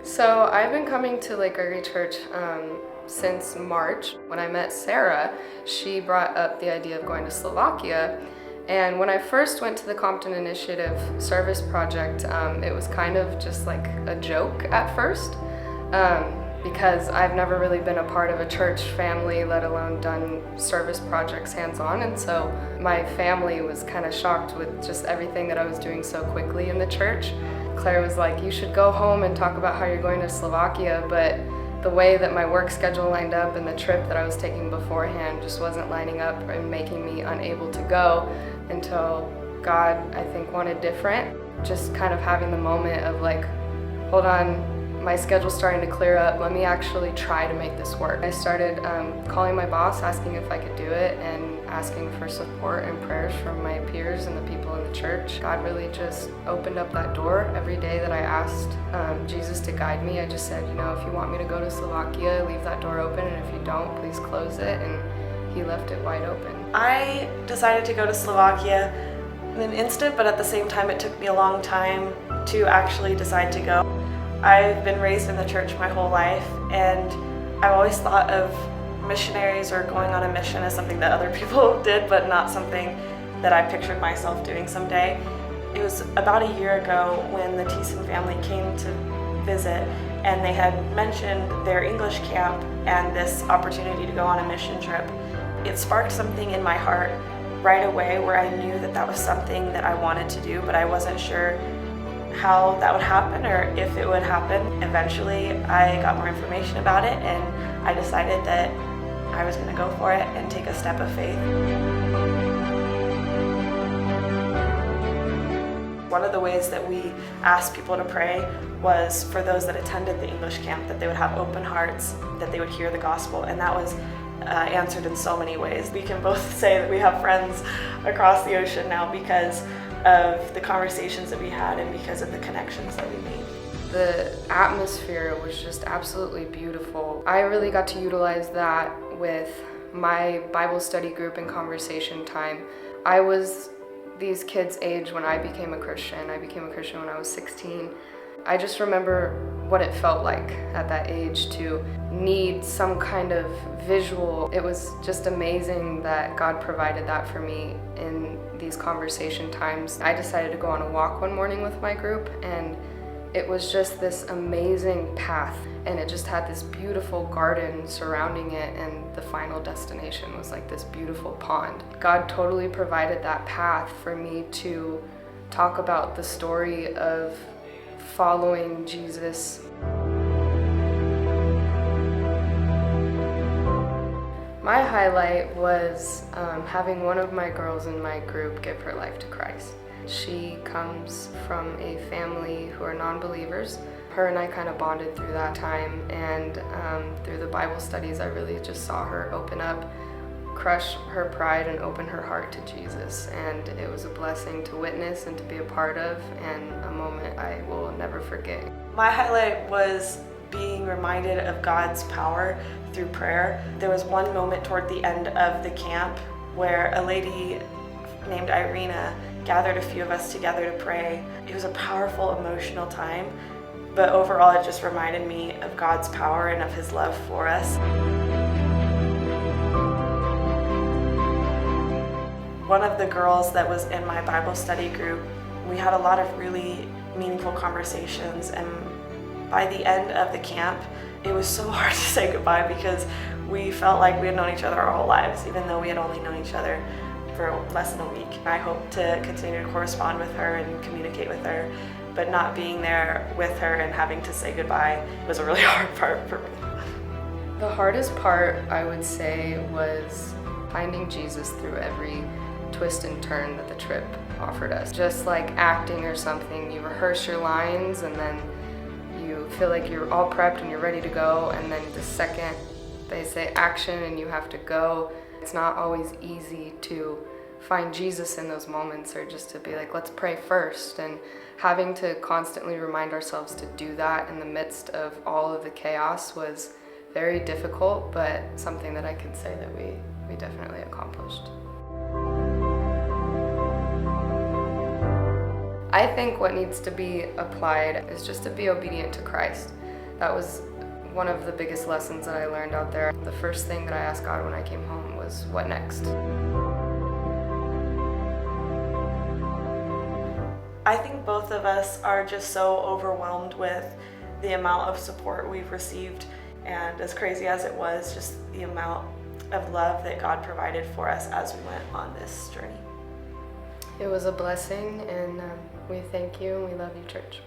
So I've been coming to Lake Gregory Church since March. When I met Sarah, she brought up the idea of going to Slovakia. And when I first went to the Compton Initiative Service Project, it was kind of just like a joke at first, because I've never really been a part of a church family, let alone done service projects hands-on. And so my family was kind of shocked with just everything that I was doing so quickly in the church. Claire was like, you should go home and talk about how you're going to Slovakia, but the way that my work schedule lined up and the trip that I was taking beforehand just wasn't lining up and making me unable to go until God, I think, wanted different. Just kind of having the moment of like, hold on, my schedule's starting to clear up, let me actually try to make this work. I started calling my boss, asking if I could do it, and asking for support and prayers from my peers and the people in the church. God really just opened up that door every day that I asked Jesus to guide me. I just said, if you want me to go to Slovakia, leave that door open, and if you don't, please close it, and he left it wide open. I decided to go to Slovakia in an instant, but at the same time it took me a long time to actually decide to go. I've been raised in the church my whole life, and I've always thought of missionaries or going on a mission as something that other people did, but not something that I pictured myself doing someday. It was about a year ago when the Thiessen family came to visit, and they had mentioned their English camp and this opportunity to go on a mission trip. It sparked something in my heart right away where I knew that that was something that I wanted to do, but I wasn't sure how that would happen or if it would happen. Eventually, I got more information about it, and I decided that I was going to go for it and take a step of faith. One of the ways that we asked people to pray was for those that attended the English camp, that they would have open hearts, that they would hear the gospel, and that was answered in so many ways. We can both say that we have friends across the ocean now because of the conversations that we had and because of the connections that we made. The atmosphere was just absolutely beautiful. I really got to utilize that with my Bible study group and conversation time. I was these kids' age when I became a Christian. I became a Christian when I was 16. I just remember what it felt like at that age to need some kind of visual. It was just amazing that God provided that for me in these conversation times. I decided to go on a walk one morning with my group, and it was just this amazing path, and it just had this beautiful garden surrounding it, and the final destination was like this beautiful pond. God totally provided that path for me to talk about the story of following Jesus. My highlight was having one of my girls in my group give her life to Christ. She comes from a family who are non-believers. Her and I kind of bonded through that time, and through the Bible studies, I really just saw her open up, crush her pride, and open her heart to Jesus. And it was a blessing to witness and to be a part of, and a moment I will never forget. My highlight was being reminded of God's power through prayer. There was one moment toward the end of the camp where a lady named Irina gathered a few of us together to pray. It was a powerful, emotional time, but overall it just reminded me of God's power and of His love for us. One of the girls that was in my Bible study group, we had a lot of really meaningful conversations, and by the end of the camp, it was so hard to say goodbye because we felt like we had known each other our whole lives, even though we had only known each other for less than a week. I hope to continue to correspond with her and communicate with her, but not being there with her and having to say goodbye was a really hard part for me. The hardest part, I would say, was finding Jesus through every twist and turn that the trip offered us. Just like acting or something, you rehearse your lines and then you feel like you're all prepped and you're ready to go, and then the second they say action and you have to go, it's not always easy to find Jesus in those moments, or just to be like, let's pray first. And having to constantly remind ourselves to do that in the midst of all of the chaos was very difficult, but something that I can say that we definitely accomplished. I think what needs to be applied is just to be obedient to Christ. that was one of the biggest lessons that I learned out there. The first thing that I asked God when I came home was, what next? I think both of us are just so overwhelmed with the amount of support we've received, and as crazy as it was, just the amount of love that God provided for us as we went on this journey. It was a blessing, and we thank you and we love you, church.